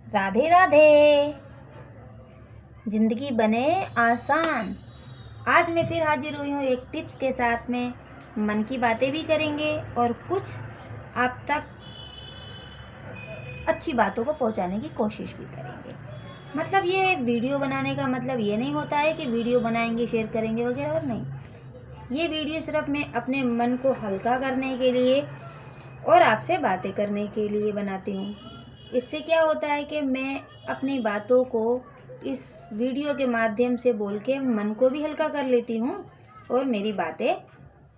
राधे राधे। जिंदगी बने आसान। आज मैं फिर हाजिर हुई हूँ एक टिप्स के साथ में। मन की बातें भी करेंगे और कुछ आप तक अच्छी बातों को पहुँचाने की कोशिश भी करेंगे। मतलब ये वीडियो बनाने का मतलब ये नहीं होता है कि वीडियो बनाएंगे, शेयर करेंगे वगैरह, और नहीं। ये वीडियो सिर्फ मैं अपने मन को हल्का करने के लिए और आपसे बातें करने के लिए बनाती हूँ। इससे क्या होता है कि मैं अपनी बातों को इस वीडियो के माध्यम से बोल के मन को भी हल्का कर लेती हूँ, और मेरी बातें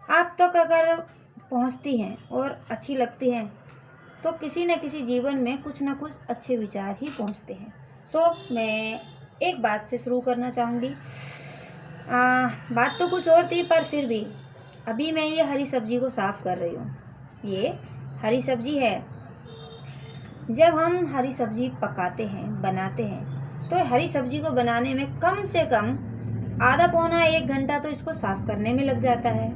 आप तक अगर पहुँचती हैं और अच्छी लगती हैं तो किसी न किसी जीवन में कुछ ना कुछ अच्छे विचार ही पहुँचते हैं। मैं एक बात से शुरू करना चाहूँगी। बात तो कुछ और थी, पर फिर भी अभी मैं ये हरी सब्जी को साफ़ कर रही हूँ। ये हरी सब्जी है। जब हम हरी सब्जी पकाते हैं, बनाते हैं, तो हरी सब्जी को बनाने में कम से कम आधा पौना 1 घंटा तो इसको साफ़ करने में लग जाता है।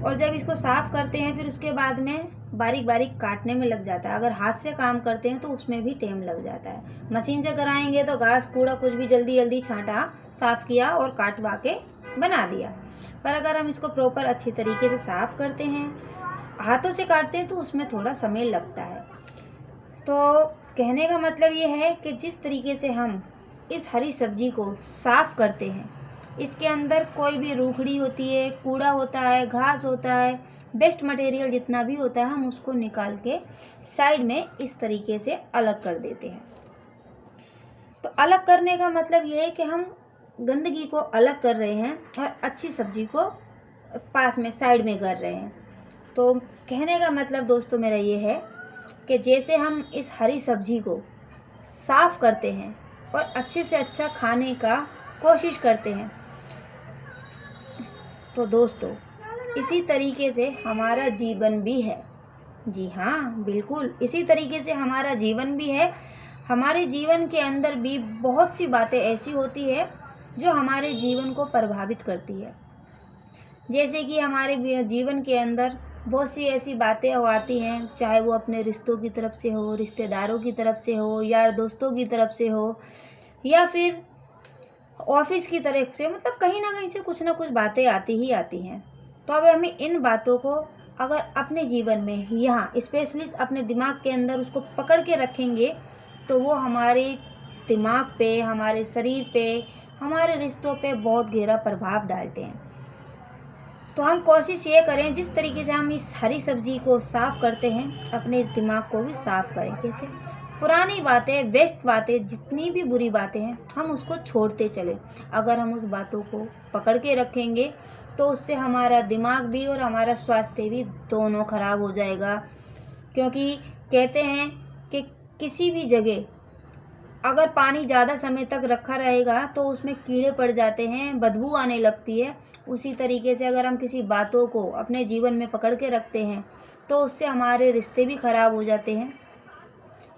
और जब इसको साफ़ करते हैं फिर उसके बाद में बारीक बारीक काटने में लग जाता है। अगर हाथ से काम करते हैं तो उसमें भी टाइम लग जाता है। मशीन से कराएंगे तो घास कूड़ा कुछ भी जल्दी जल्दी छांटा, साफ़ किया और काटवा के बना दिया। पर अगर हम इसको प्रॉपर अच्छी तरीके से साफ़ करते हैं, हाथों से काटते हैं, तो उसमें थोड़ा समय लगता है। तो कहने का मतलब ये है कि जिस तरीके से हम इस हरी सब्जी को साफ़ करते हैं, इसके अंदर कोई भी रूखड़ी होती है, कूड़ा होता है, घास होता है, वेस्ट मटेरियल जितना भी होता है, हम उसको निकाल के साइड में इस तरीके से अलग कर देते हैं। तो अलग करने का मतलब ये है कि हम गंदगी को अलग कर रहे हैं और अच्छी सब्जी को पास में साइड में कर रहे हैं। तो कहने का मतलब दोस्तों मेरा ये है कि जैसे हम इस हरी सब्जी को साफ़ करते हैं और अच्छे से अच्छा खाने का कोशिश करते हैं, तो दोस्तों इसी तरीके से हमारा जीवन भी है। जी हाँ, बिल्कुल इसी तरीके से हमारा जीवन भी है। हमारे जीवन के अंदर भी बहुत सी बातें ऐसी होती है जो हमारे जीवन को प्रभावित करती है। जैसे कि हमारे जीवन के अंदर बहुत सी ऐसी बातें आती हैं, चाहे वो अपने रिश्तों की तरफ से हो, रिश्तेदारों की तरफ से हो, यार दोस्तों की तरफ से हो, या फिर ऑफिस की तरफ से। मतलब कहीं ना कहीं से कुछ ना कुछ बातें आती ही आती हैं। तो अब हमें इन बातों को अगर अपने जीवन में यहाँ स्पेशली अपने दिमाग के अंदर उसको पकड़ के रखेंगे, तो वो हमारे दिमाग पे, हमारे शरीर पे, हमारे रिश्तों पे बहुत गहरा प्रभाव डालते हैं। तो हम कोशिश ये करें जिस तरीके से हम इस हरी सब्जी को साफ़ करते हैं, अपने इस दिमाग को भी साफ़ करें। कैसे? पुरानी बातें, वेस्ट बातें, जितनी भी बुरी बातें हैं, हम उसको छोड़ते चलें। अगर हम उस बातों को पकड़ के रखेंगे तो उससे हमारा दिमाग भी और हमारा स्वास्थ्य भी दोनों खराब हो जाएगा। क्योंकि कहते हैं कि किसी भी जगह अगर पानी ज़्यादा समय तक रखा रहेगा तो उसमें कीड़े पड़ जाते हैं, बदबू आने लगती है। उसी तरीके से अगर हम किसी बातों को अपने जीवन में पकड़ के रखते हैं तो उससे हमारे रिश्ते भी खराब हो जाते हैं,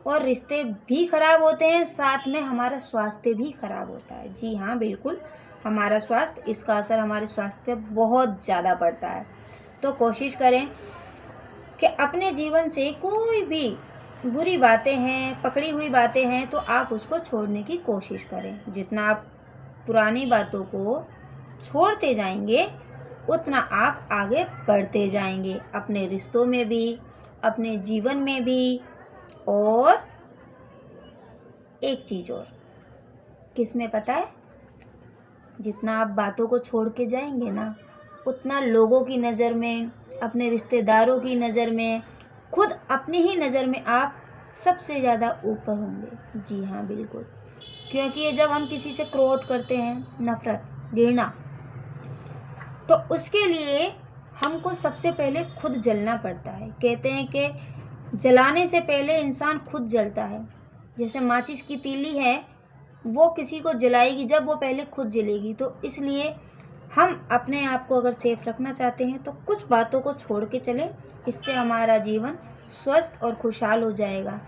और रिश्ते भी खराब होते हैं, साथ में हमारा स्वास्थ्य भी खराब होता है। जी हाँ, बिल्कुल हमारा स्वास्थ्य, इसका असर हमारे स्वास्थ्य पे बहुत ज़्यादा पड़ता है। तो कोशिश करें कि अपने जीवन से कोई भी बुरी बातें हैं, पकड़ी हुई बातें हैं, तो आप उसको छोड़ने की कोशिश करें। जितना आप पुरानी बातों को छोड़ते जाएंगे उतना आप आगे बढ़ते जाएंगे, अपने रिश्तों में भी, अपने जीवन में भी। और एक चीज़ और, किस में पता है? जितना आप बातों को छोड़ के जाएंगे ना, उतना लोगों की नज़र में, अपने रिश्तेदारों की नज़र में, खुद अपनी ही नज़र में आप सबसे ज़्यादा ऊपर होंगे। जी हाँ, बिल्कुल। क्योंकि ये जब हम किसी से क्रोध करते हैं, नफ़रत, घृणा, तो उसके लिए हमको सबसे पहले खुद जलना पड़ता है। कहते हैं कि जलाने से पहले इंसान खुद जलता है। जैसे माचिस की तीली है, वो किसी को जलाएगी जब वो पहले खुद जलेगी। तो इसलिए हम अपने आप को अगर सेफ रखना चाहते हैं तो कुछ बातों को छोड़ के चलें, इससे हमारा जीवन स्वस्थ और खुशहाल हो जाएगा।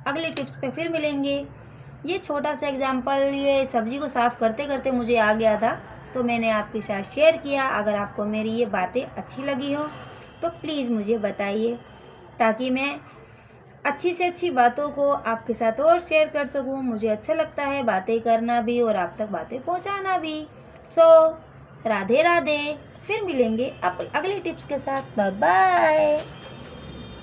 अगले टिप्स पे फिर मिलेंगे। ये छोटा सा एग्जाम्पल, ये सब्जी को साफ़ करते करते मुझे आ गया था, तो मैंने आपके साथ शेयर किया। अगर आपको मेरी ये बातें अच्छी लगी हो तो प्लीज़ मुझे बताइए, ताकि मैं अच्छी से अच्छी बातों को आपके साथ और शेयर कर सकूं। मुझे अच्छा लगता है बातें करना भी और आप तक बातें पहुंचाना भी। सो राधे राधे, फिर मिलेंगे अगली टिप्स के साथ। Bye bye.